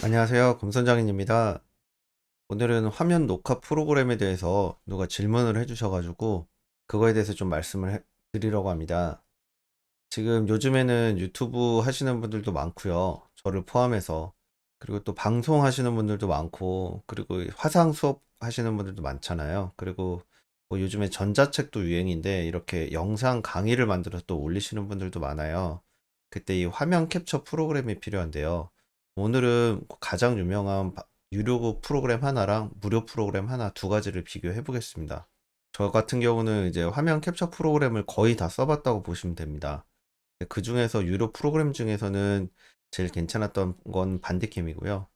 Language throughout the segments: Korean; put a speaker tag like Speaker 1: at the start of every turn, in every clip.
Speaker 1: 안녕하세요. 금선장인입니다. 오늘은 화면 녹화 프로그램에 대해서 누가 질문을 해주셔가지고 그거에 대해서 좀 드리려고 합니다. 지금 요즘에는 유튜브 하시는 분들도 많고요. 저를 포함해서. 그리고 또 방송 하시는 분들도 많고, 그리고 화상 수업 하시는 분들도 많잖아요. 그리고 뭐 요즘에 전자책도 유행인데 이렇게 영상 강의를 만들어서 또 올리시는 분들도 많아요. 그때 이 화면 캡처 프로그램이 필요한데요. 오늘은 가장 유명한 유료 프로그램 하나랑 무료 프로그램 하나 두 가지를 비교해 보겠습니다. 저 같은 경우는 이제 화면 캡처 프로그램을 거의 다 써봤다고 보시면 됩니다. 그 중에서 유료 프로그램 중에서는 제일 괜찮았던 건 반디캠이고요.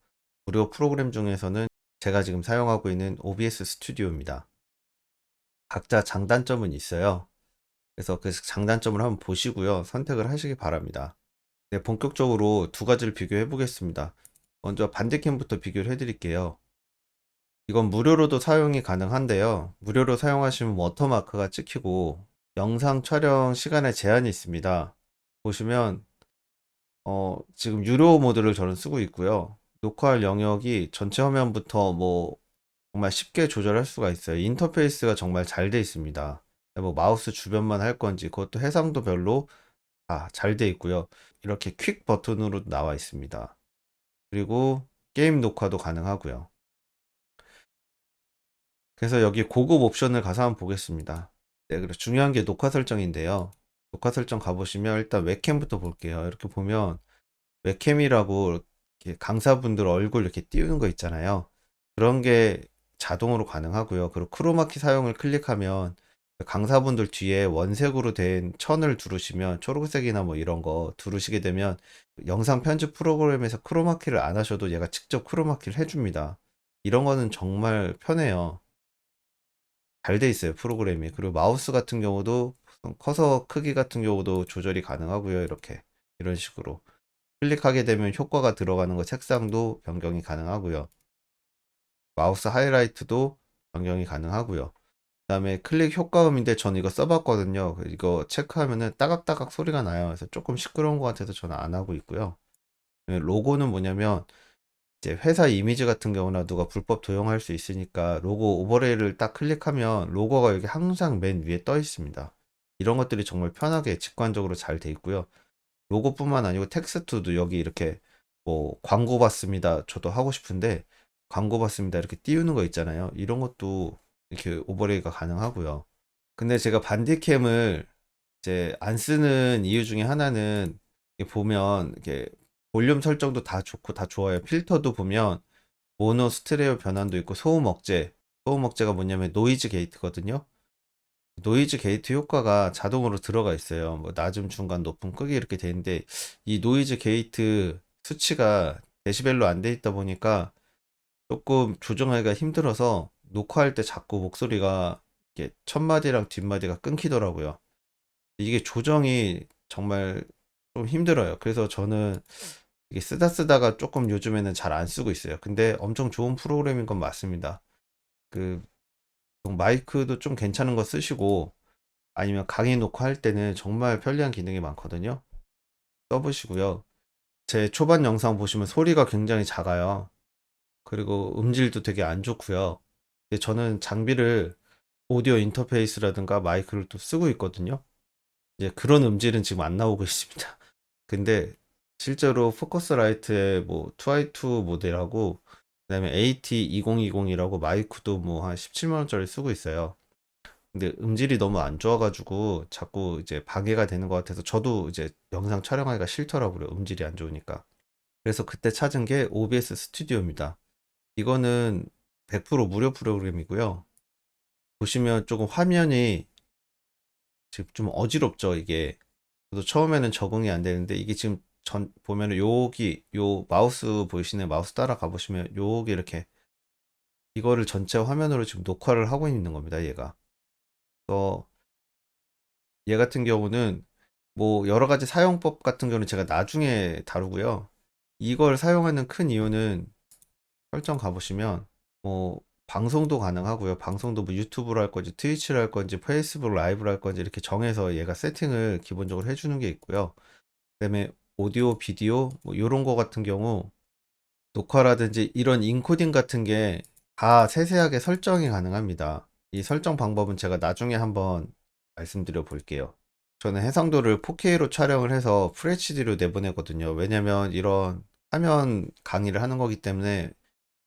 Speaker 1: 무료 프로그램 중에서는 제가 지금 사용하고 있는 OBS 스튜디오입니다. 각자 장단점은 있어요. 그래서 그 장단점을 한번 보시고요. 선택을 하시기 바랍니다. 네, 본격적으로 두 가지를 비교해 보겠습니다. 먼저 반디캠부터 비교를 해 드릴게요. 이건 무료로도 사용이 가능한데요. 무료로 사용하시면 워터마크가 찍히고 영상 촬영 시간에 제한이 있습니다. 보시면 지금 유료 모드를 저는 쓰고 있고요. 녹화할 영역이 전체 화면부터 뭐 정말 쉽게 조절할 수가 있어요. 인터페이스가 정말 잘 돼 있습니다. 뭐 마우스 주변만 할 건지 그것도 해상도 별로 잘 돼 있고요. 이렇게 퀵 버튼으로 나와 있습니다. 그리고 게임 녹화도 가능하고요. 그래서 여기 고급 옵션을 가서 한번 보겠습니다. 네, 그리고 중요한 게 녹화 설정인데요. 녹화 설정 가보시면 일단 웹캠부터 볼게요. 이렇게 보면 웹캠이라고 이렇게 강사분들 얼굴 이렇게 띄우는 거 있잖아요. 그런 게 자동으로 가능하고요. 그리고 크로마키 사용을 클릭하면 강사분들 뒤에 원색으로 된 천을 두르시면 초록색이나 뭐 이런 거 두르시게 되면 영상 편집 프로그램에서 크로마키를 안 하셔도 얘가 직접 크로마키를 해줍니다. 이런 거는 정말 편해요. 잘 돼 있어요, 프로그램이. 그리고 마우스 같은 경우도 커서 크기 같은 경우도 조절이 가능하고요. 이렇게 이런 식으로. 클릭하게 되면 효과가 들어가는 거 색상도 변경이 가능하고요. 마우스 하이라이트도 변경이 가능하고요. 그다음에 클릭 효과음인데 전 이거 써봤거든요. 이거 체크하면은 따각따각 소리가 나요. 그래서 조금 시끄러운 것 같아서 저는 안 하고 있고요. 로고는 뭐냐면 이제 회사 이미지 같은 경우나 누가 불법 도용할 수 있으니까 로고 오버레이를 딱 클릭하면 로고가 여기 항상 맨 위에 떠 있습니다. 이런 것들이 정말 편하게 직관적으로 잘 돼 있고요. 로고뿐만 아니고 텍스트도 여기 이렇게 뭐 광고 받습니다. 저도 하고 싶은데 광고 받습니다. 이렇게 띄우는 거 있잖아요. 이런 것도 이렇게 오버레이가 가능하고요. 근데 제가 반디캠을 이제 안 쓰는 이유 중에 하나는 이게 보면 이렇게 볼륨 설정도 다 좋고 다 좋아요. 필터도 보면 모노 스테레오 변환도 있고 소음 억제. 소음 억제가 뭐냐면 노이즈 게이트거든요. 노이즈 게이트 효과가 자동으로 들어가 있어요. 뭐 낮음, 중간, 높음, 크기 이렇게 되는데 이 노이즈 게이트 수치가 데시벨로 안 돼 있다 보니까 조금 조정하기가 힘들어서 녹화할 때 자꾸 목소리가 이렇게 첫 마디랑 뒷 마디가 끊기더라고요. 이게 조정이 정말 좀 힘들어요. 그래서 저는 이게 쓰다가 조금 요즘에는 잘 안 쓰고 있어요. 근데 엄청 좋은 프로그램인 건 맞습니다. 그 마이크도 좀 괜찮은 거 쓰시고 아니면 강의 녹화할 때는 정말 편리한 기능이 많거든요. 써보시고요. 제 초반 영상 보시면 소리가 굉장히 작아요. 그리고 음질도 되게 안 좋고요. 근데 저는 장비를 오디오 인터페이스라든가 마이크를 또 쓰고 있거든요. 이제 그런 음질은 지금 안 나오고 있습니다. 근데 실제로 포커스라이트의 뭐 2i2 모델하고 그다음에 AT2020이라고 마이크도 뭐 한 17만 원짜리 쓰고 있어요. 근데 음질이 너무 안 좋아가지고 자꾸 이제 방해가 되는 것 같아서 저도 이제 영상 촬영하기가 싫더라고요. 음질이 안 좋으니까. 그래서 그때 찾은 게 OBS 스튜디오입니다. 이거는 100% 무료 프로그램이고요. 보시면 조금 화면이 지금 좀 어지럽죠, 이게. 저도 처음에는 적응이 안 되는데 이게 지금 보면은 여기 요 마우스 보이시는 마우스 따라가 보시면 여기 이렇게 이거를 전체 화면으로 지금 녹화를 하고 있는 겁니다, 얘가. 그래서 얘 같은 경우는 뭐 여러 가지 사용법 같은 경우는 제가 나중에 다루고요. 이걸 사용하는 큰 이유는 설정 가보시면 뭐 방송도 가능하고요. 방송도 뭐 유튜브로 할 건지 트위치로 할 건지 페이스북 라이브로 할 건지 이렇게 정해서 얘가 세팅을 기본적으로 해주는 게 있고요. 그다음에 오디오, 비디오 뭐 이런 거 같은 경우 녹화라든지 이런 인코딩 같은 게 다 세세하게 설정이 가능합니다. 이 설정 방법은 제가 나중에 한번 말씀드려 볼게요. 저는 해상도를 4K로 촬영을 해서 FHD로 내보내거든요. 왜냐면 이런 화면 강의를 하는 거기 때문에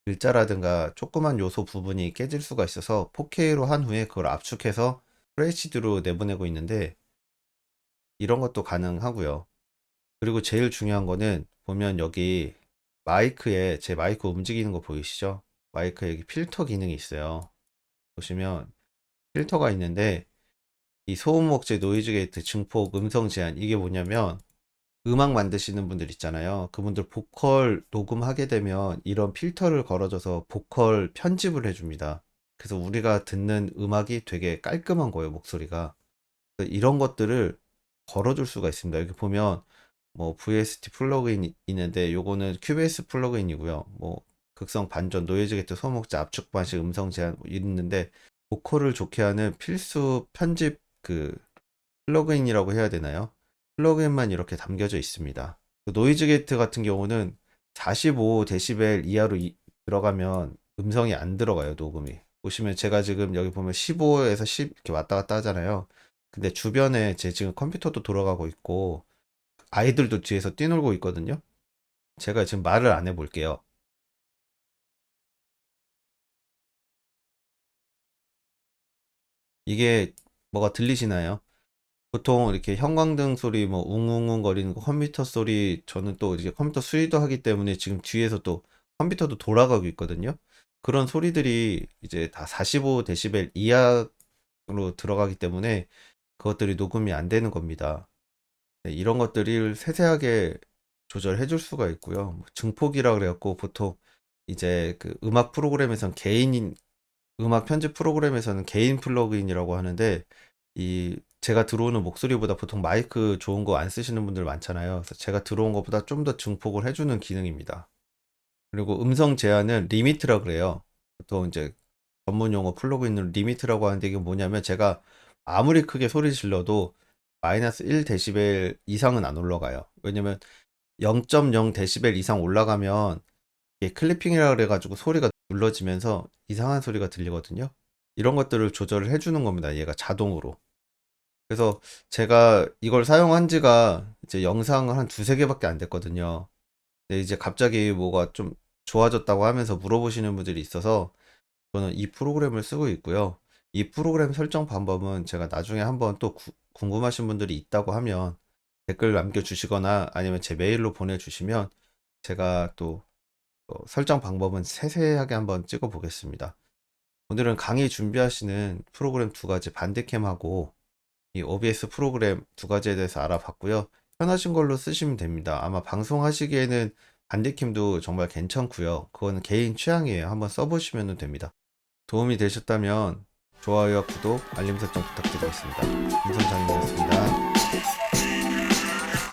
Speaker 1: 글자라든가 조그만 요소 부분이 깨질 수가 있어서 4K로 한 후에 그걸 압축해서 FHD로 내보내고 있는데 이런 것도 가능하고요. 그리고 제일 중요한 거는 보면 여기 마이크에 제 마이크 움직이는 거 보이시죠? 마이크에 여기 필터 기능이 있어요. 보시면 필터가 있는데 이 소음 억제, 노이즈 게이트, 증폭, 음성 제한 이게 뭐냐면 음악 만드시는 분들 있잖아요. 그분들 보컬 녹음하게 되면 이런 필터를 걸어줘서 보컬 편집을 해줍니다. 그래서 우리가 듣는 음악이 되게 깔끔한 거예요, 목소리가. 그래서 이런 것들을 걸어줄 수가 있습니다. 여기 보면 뭐 VST 플러그인 있는데 요거는 큐베이스 플러그인이고요. 뭐 극성 반전, 노이즈 게이트, 소음억제, 압축 반식, 음성 제한 뭐 있는데 보컬을 좋게 하는 필수 편집 그 플러그인이라고 해야 되나요? 플러그인만 이렇게 담겨져 있습니다. 그 노이즈 게이트 같은 경우는 45dB 이하로 들어가면 음성이 안 들어가요, 녹음이. 보시면 제가 지금 여기 보면 15에서 10 이렇게 왔다 갔다 하잖아요. 근데 주변에 제 지금 컴퓨터도 돌아가고 있고 아이들도 뒤에서 뛰놀고 있거든요. 제가 지금 말을 안 해볼게요. 이게 뭐가 들리시나요? 보통 이렇게 형광등 소리, 뭐 웅웅웅 거리는 거, 컴퓨터 소리, 저는 또 이제 컴퓨터 수리도 하기 때문에 지금 뒤에서 또 컴퓨터도 돌아가고 있거든요. 그런 소리들이 이제 다 45dB 이하로 들어가기 때문에 그것들이 녹음이 안 되는 겁니다. 네, 이런 것들을 세세하게 조절해 줄 수가 있고요. 뭐 증폭이라 그래갖고 보통 이제 그 음악 프로그램에선 개인 음악 편집 프로그램에서는 개인 플러그인이라고 하는데 이 제가 들어오는 목소리보다 보통 마이크 좋은 거 안 쓰시는 분들 많잖아요. 그래서 제가 들어온 것보다 좀 더 증폭을 해주는 기능입니다. 그리고 음성 제한은 리미트라 그래요. 보통 이제 전문 용어 플러그인을 리미트라고 하는데 이게 뭐냐면 제가 아무리 크게 소리 질러도 마이너스 1dB 이상은 안 올라가요. 왜냐면 0.0dB 이상 올라가면 이게 클리핑이라 그래가지고 소리가 눌러지면서 이상한 소리가 들리거든요. 이런 것들을 조절을 해주는 겁니다. 얘가 자동으로. 그래서 제가 이걸 사용한 지가 이제 영상을 한 두세 개밖에 안 됐거든요. 근데 이제 갑자기 뭐가 좀 좋아졌다고 하면서 물어보시는 분들이 있어서 저는 이 프로그램을 쓰고 있고요. 이 프로그램 설정 방법은 제가 나중에 한번 또 궁금하신 분들이 있다고 하면 댓글 남겨주시거나 아니면 제 메일로 보내주시면 제가 또 설정 방법은 세세하게 한번 찍어 보겠습니다. 오늘은 강의 준비하시는 프로그램 두 가지 반대캠하고 이 OBS 프로그램 두 가지에 대해서 알아봤고요. 편하신 걸로 쓰시면 됩니다. 아마 방송하시기에는 반대캠도 정말 괜찮고요. 그거는 개인 취향이에요. 한번 써보시면 됩니다. 도움이 되셨다면 좋아요와 구독, 알림 설정 부탁드리겠습니다. 김선장이었습니다.